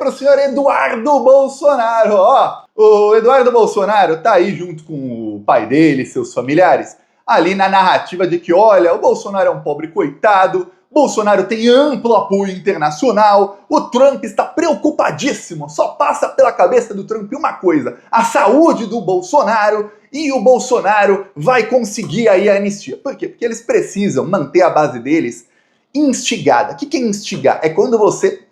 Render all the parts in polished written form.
pro senhor Eduardo Bolsonaro. Ó, o Eduardo Bolsonaro tá aí junto com o pai dele, seus familiares, ali na narrativa de que, olha, o Bolsonaro é um pobre coitado, Bolsonaro tem amplo apoio internacional, o Trump está preocupadíssimo, só passa pela cabeça do Trump uma coisa, a saúde do Bolsonaro, e o Bolsonaro vai conseguir aí a anistia. Por quê? Porque eles precisam manter a base deles instigada. O que é instigar? É quando você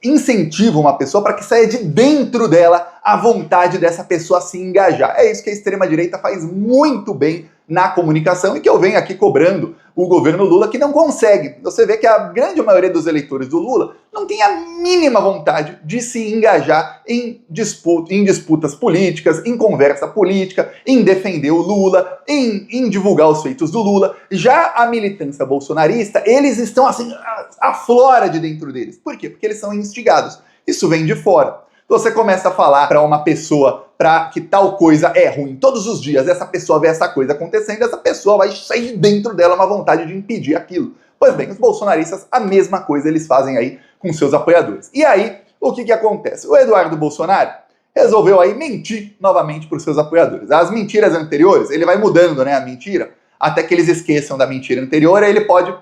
incentiva uma pessoa para que saia de dentro dela a vontade dessa pessoa se engajar. É isso que a extrema-direita faz muito bem na comunicação e que eu venho aqui cobrando o governo Lula, que não consegue. Você vê que a grande maioria dos eleitores do Lula não tem a mínima vontade de se engajar em disputas políticas, em conversa política, em defender o Lula, em divulgar os feitos do Lula. Já a militância bolsonarista, eles estão assim, aflora de dentro deles. Por quê? Porque eles são instigados. Isso vem de fora. Você começa a falar para uma pessoa que tal coisa é ruim todos os dias, essa pessoa vê essa coisa acontecendo, essa pessoa vai sair de dentro dela uma vontade de impedir aquilo. Pois bem, os bolsonaristas, a mesma coisa eles fazem aí com seus apoiadores. E aí, o que acontece? O Eduardo Bolsonaro resolveu aí mentir novamente para os seus apoiadores. As mentiras anteriores, ele vai mudando, né, a mentira, até que eles esqueçam da mentira anterior, aí ele pode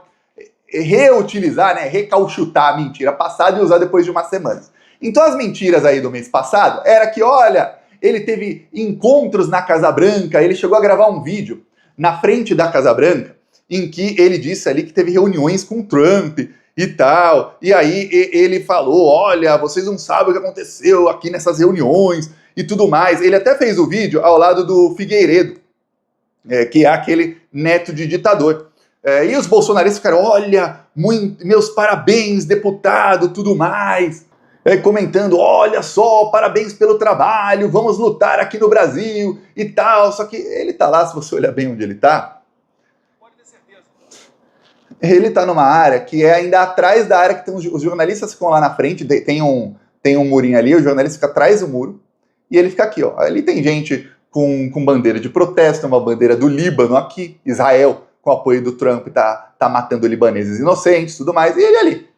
reutilizar, né, recauchutar a mentira passada e usar depois de umas semanas. Então as mentiras aí do mês passado era que, olha, ele teve encontros na Casa Branca, ele chegou a gravar um vídeo na frente da Casa Branca em que ele disse ali que teve reuniões com Trump e tal, e aí ele falou, olha, vocês não sabem o que aconteceu aqui nessas reuniões e tudo mais. Ele até fez o vídeo ao lado do Figueiredo, que é aquele neto de ditador. E os bolsonaristas ficaram, olha, meus parabéns, deputado, tudo mais. Comentando, olha só, parabéns pelo trabalho, vamos lutar aqui no Brasil e tal. Só que ele tá lá, se você olhar bem onde ele tá, pode ter certeza. Ele tá numa área que é ainda atrás da área que tem os jornalistas ficam lá na frente, tem um murinho ali, o jornalista fica atrás do muro, e ele fica aqui, ó. Ali tem gente com bandeira de protesto, uma bandeira do Líbano aqui, Israel, com apoio do Trump, tá matando libaneses inocentes e tudo mais, e ele ali.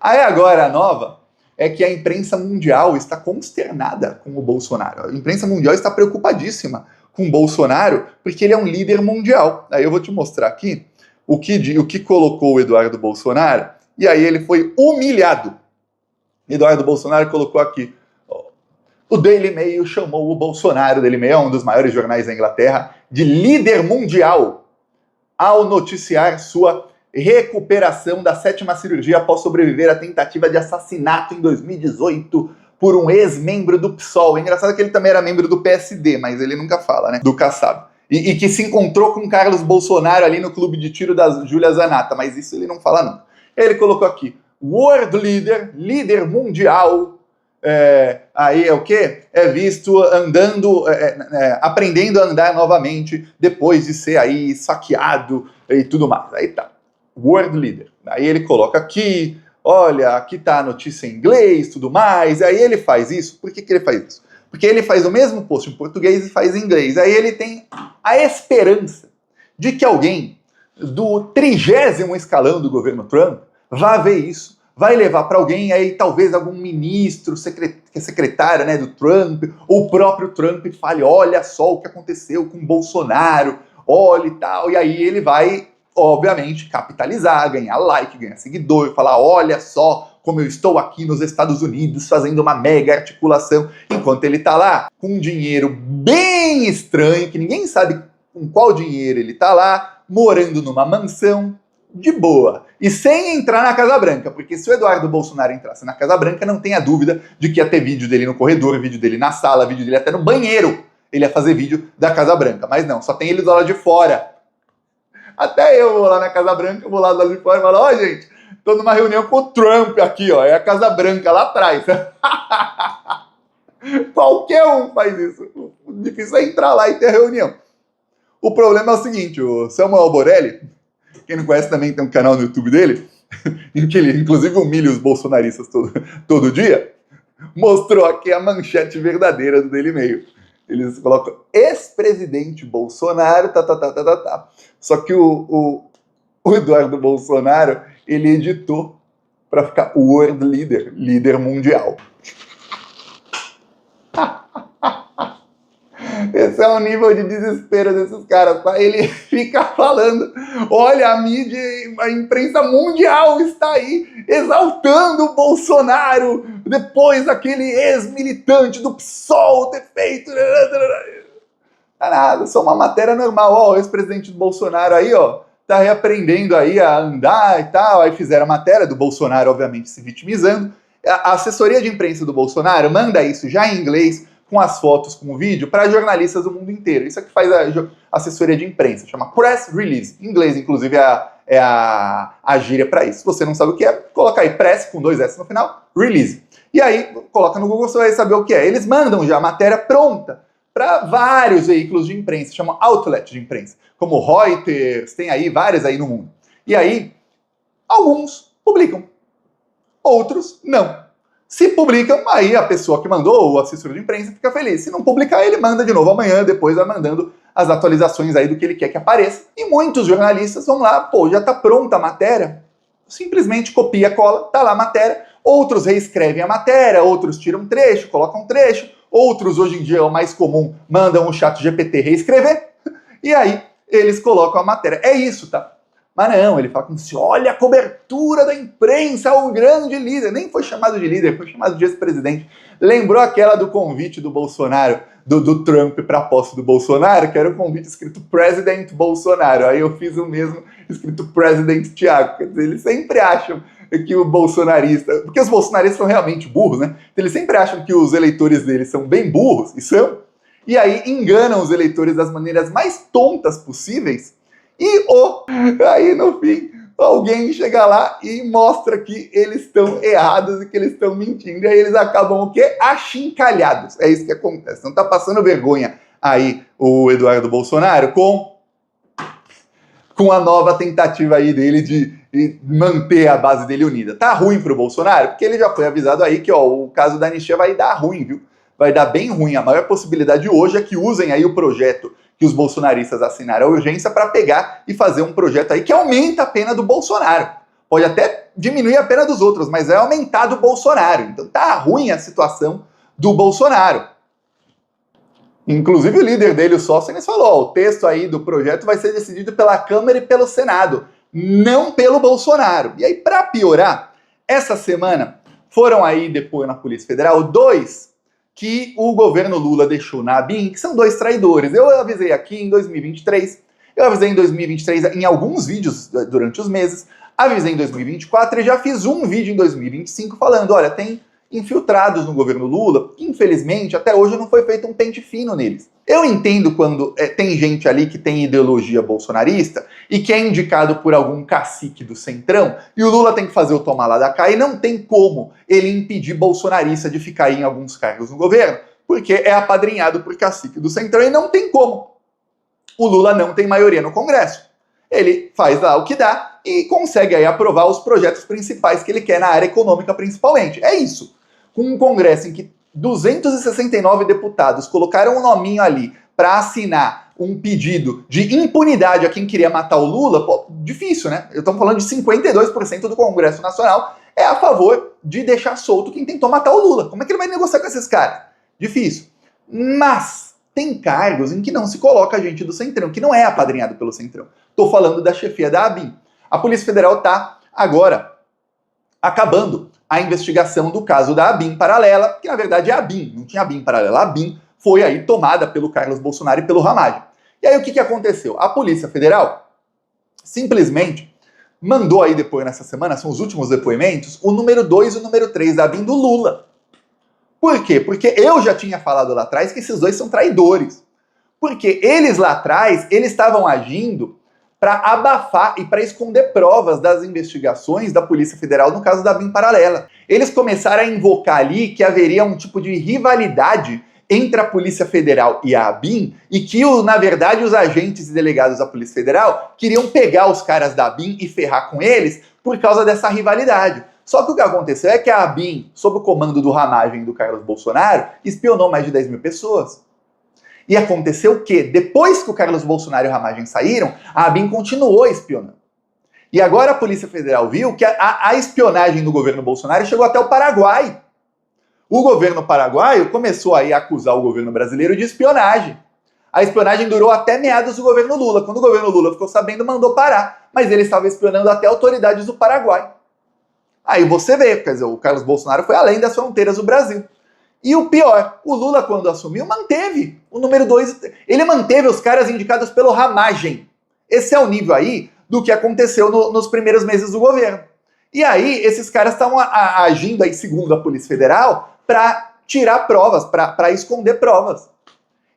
Aí agora a nova é que a imprensa mundial está consternada com o Bolsonaro. A imprensa mundial está preocupadíssima com o Bolsonaro, porque ele é um líder mundial. Aí eu vou te mostrar aqui o que colocou o Eduardo Bolsonaro, e aí ele foi humilhado. Eduardo Bolsonaro colocou aqui, o Daily Mail chamou o Bolsonaro, o Daily Mail é um dos maiores jornais da Inglaterra, de líder mundial, ao noticiar sua recuperação da 7ª cirurgia após sobreviver à tentativa de assassinato em 2018 por um ex-membro do PSOL. É engraçado que ele também era membro do PSD, mas ele nunca fala, né? Do Kassab. E que se encontrou com Carlos Bolsonaro ali no clube de tiro da Júlia Zanata, mas isso ele não fala não. Ele colocou aqui, World Leader, líder mundial, aí é o quê? É visto andando, aprendendo a andar novamente depois de ser aí saqueado e tudo mais. Aí tá. World Leader. Aí ele coloca aqui, olha, aqui tá a notícia em inglês, tudo mais. Aí ele faz isso. Por que ele faz isso? Porque ele faz o mesmo post em português e faz em inglês. Aí ele tem a esperança de que alguém do 30º escalão do governo Trump vá ver isso, vai levar para alguém, aí talvez algum ministro, secretário, né, do Trump, ou o próprio Trump fale, olha só o que aconteceu com Bolsonaro, olha e tal. E aí ele vai, obviamente, capitalizar, ganhar like, ganhar seguidor, falar, olha só como eu estou aqui nos Estados Unidos fazendo uma mega articulação, enquanto ele tá lá com um dinheiro bem estranho, que ninguém sabe com qual dinheiro ele tá lá, morando numa mansão, de boa, e sem entrar na Casa Branca, porque se o Eduardo Bolsonaro entrasse na Casa Branca, não tenha dúvida de que ia ter vídeo dele no corredor, vídeo dele na sala, vídeo dele até no banheiro, ele ia fazer vídeo da Casa Branca, mas não, só tem ele do lado de fora. Até eu vou lá na Casa Branca, vou lá do lado de fora e falo, ó, gente, tô numa reunião com o Trump aqui, ó, é a Casa Branca lá atrás. Qualquer um faz isso. O difícil é entrar lá e ter a reunião. O problema é o seguinte, o Samuel Borelli, quem não conhece também tem um canal no YouTube dele, em que ele inclusive humilha os bolsonaristas todo dia, mostrou aqui a manchete verdadeira do Daily Mail. Eles colocam ex-presidente Bolsonaro, Só que o Eduardo Bolsonaro, ele editou para ficar world leader, líder mundial. Esse é o nível de desespero desses caras, tá? Ele fica falando, olha, a mídia, a imprensa mundial está aí exaltando o Bolsonaro depois daquele ex-militante do PSOL ter feito... Tá nada, só uma matéria normal. Ó, o ex-presidente do Bolsonaro aí, ó, tá reaprendendo aí a andar e tal. Aí fizeram a matéria do Bolsonaro, obviamente, se vitimizando. A assessoria de imprensa do Bolsonaro manda isso já em inglês, com as fotos, com o vídeo, para jornalistas do mundo inteiro. Isso é que faz a assessoria de imprensa, chama press release. Em inglês, inclusive, é a gíria para isso. Se você não sabe o que é, coloca aí press, com 2 S no final, release. E aí, coloca no Google, você vai saber o que é. Eles mandam já a matéria pronta para vários veículos de imprensa, chamam outlet de imprensa, como Reuters, tem aí vários aí no mundo. E aí, alguns publicam, outros não. Se publicam, aí a pessoa que mandou, o assessor de imprensa, fica feliz. Se não publicar, ele manda de novo amanhã, depois vai mandando as atualizações aí do que ele quer que apareça. E muitos jornalistas vão lá, pô, já tá pronta a matéria, simplesmente copia, cola, tá lá a matéria. Outros reescrevem a matéria, outros tiram um trecho, colocam um trecho. Outros, hoje em dia, é o mais comum, mandam o ChatGPT reescrever. E aí, eles colocam a matéria. É isso, tá? Mas não, ele fala como se, olha a cobertura da imprensa, o grande líder. Nem foi chamado de líder, foi chamado de ex-presidente. Lembrou aquela do convite do Bolsonaro, do Trump para a posse do Bolsonaro, que era o convite escrito President Bolsonaro. Aí eu fiz o mesmo escrito President Thiago. Quer dizer, eles sempre acham que o bolsonarista... Porque os bolsonaristas são realmente burros, né? Então, eles sempre acham que os eleitores deles são bem burros, e são. E aí enganam os eleitores das maneiras mais tontas possíveis. E aí no fim, alguém chega lá e mostra que eles estão errados e que eles estão mentindo. E aí eles acabam o quê? Achincalhados. É isso que acontece. Não tá passando vergonha aí o Eduardo Bolsonaro com a nova tentativa aí dele de manter a base dele unida. Tá ruim pro Bolsonaro? Porque ele já foi avisado aí que, ó, o caso da anistia vai dar ruim, viu? Vai dar bem ruim. A maior possibilidade hoje é que usem aí o projeto que os bolsonaristas assinaram a urgência para pegar e fazer um projeto aí que aumenta a pena do Bolsonaro. Pode até diminuir a pena dos outros, mas vai aumentar do Bolsonaro. Então tá ruim a situação do Bolsonaro. Inclusive o líder dele, o Sóstenes, falou, ó, o texto aí do projeto vai ser decidido pela Câmara e pelo Senado, não pelo Bolsonaro. E aí, para piorar, essa semana foram aí depor na Polícia Federal 2 que o governo Lula deixou na ABIN, que são 2 traidores. Eu avisei aqui em 2023, eu avisei em 2023 em alguns vídeos durante os meses, avisei em 2024 e já fiz um vídeo em 2025 falando, olha, tem infiltrados no governo Lula, que infelizmente até hoje não foi feito um pente fino neles. Eu entendo quando tem gente ali que tem ideologia bolsonarista e que é indicado por algum cacique do Centrão e o Lula tem que fazer o tomar lá da cá e não tem como ele impedir bolsonarista de ficar em alguns cargos no governo, porque é apadrinhado por cacique do Centrão e não tem como. O Lula não tem maioria no Congresso. Ele faz lá o que dá e consegue aí aprovar os projetos principais que ele quer na área econômica principalmente. É isso. Com um Congresso em que 269 deputados colocaram um nominho ali para assinar um pedido de impunidade a quem queria matar o Lula, pô, difícil, né? Estamos falando de 52% do Congresso Nacional é a favor de deixar solto quem tentou matar o Lula. Como é que ele vai negociar com esses caras? Difícil. Mas tem cargos em que não se coloca gente do Centrão, que não é apadrinhado pelo Centrão. Estou falando da chefia da ABIN. A Polícia Federal está agora acabando a investigação do caso da ABIN paralela, que na verdade é a ABIN, não tinha ABIN paralela. A ABIN foi aí tomada pelo Carlos Bolsonaro e pelo Ramagem. E aí o que aconteceu? A Polícia Federal simplesmente mandou aí depois nessa semana, são os últimos depoimentos, o número 2 e o número 3 da ABIN do Lula. Por quê? Porque eu já tinha falado lá atrás que esses dois são traidores. Porque eles lá atrás, eles estavam agindo para abafar e para esconder provas das investigações da Polícia Federal no caso da ABIN paralela. Eles começaram a invocar ali que haveria um tipo de rivalidade entre a Polícia Federal e a ABIN e que, na verdade, os agentes e delegados da Polícia Federal queriam pegar os caras da ABIN e ferrar com eles por causa dessa rivalidade. Só que o que aconteceu é que a ABIN, sob o comando do Ramagem e do Carlos Bolsonaro, espionou mais de 10 mil pessoas. E aconteceu o quê? Depois que o Carlos Bolsonaro e o Ramagem saíram, a ABIN continuou espionando. E agora a Polícia Federal viu que a espionagem do governo Bolsonaro chegou até o Paraguai. O governo paraguaio começou aí a acusar o governo brasileiro de espionagem. A espionagem durou até meados do governo Lula. Quando o governo Lula ficou sabendo, mandou parar. Mas ele estava espionando até autoridades do Paraguai. Aí você vê, quer dizer, o Carlos Bolsonaro foi além das fronteiras do Brasil. E o pior, o Lula, quando assumiu, manteve o número 2. Ele manteve os caras indicados pelo Ramagem. Esse é o nível aí do que aconteceu nos primeiros meses do governo. E aí, esses caras estão agindo aí, segundo a Polícia Federal, para tirar provas, para esconder provas.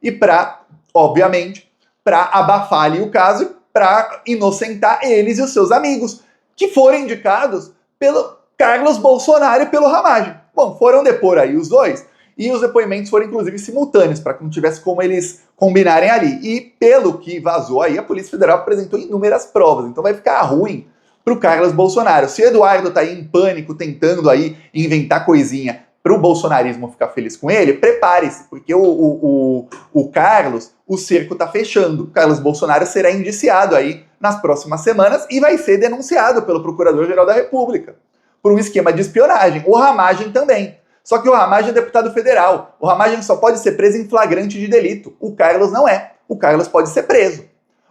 E para, obviamente, para abafar ali o caso, para inocentar eles e os seus amigos, que foram indicados pelo Carlos Bolsonaro e pelo Ramagem. Bom, foram depor aí os dois, e os depoimentos foram inclusive simultâneos, para que não tivesse como eles combinarem ali. E pelo que vazou aí, a Polícia Federal apresentou inúmeras provas, então vai ficar ruim para o Carlos Bolsonaro. Se o Eduardo tá aí em pânico, tentando aí inventar coisinha para o bolsonarismo ficar feliz com ele, prepare-se, porque o Carlos, o cerco tá fechando. O Carlos Bolsonaro será indiciado aí nas próximas semanas e vai ser denunciado pelo Procurador-Geral da República por um esquema de espionagem. O Ramagem também. Só que o Ramagem é deputado federal. O Ramagem só pode ser preso em flagrante de delito. O Carlos não é. O Carlos pode ser preso.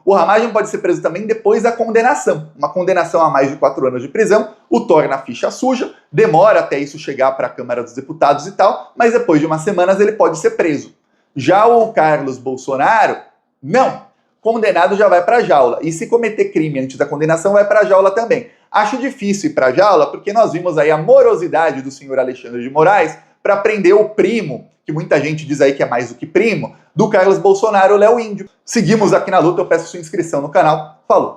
O Ramagem pode ser preso também depois da condenação. Uma condenação a mais de 4 anos de prisão o torna a ficha suja, demora até isso chegar para a Câmara dos Deputados e tal, mas depois de umas semanas ele pode ser preso. Já o Carlos Bolsonaro, não. Condenado já vai para a jaula. E se cometer crime antes da condenação, vai para a jaula também. Acho difícil ir para a jaula, porque nós vimos aí a morosidade do senhor Alexandre de Moraes para prender o primo, que muita gente diz aí que é mais do que primo, do Carlos Bolsonaro, o Léo Índio. Seguimos aqui na luta, eu peço sua inscrição no canal. Falou!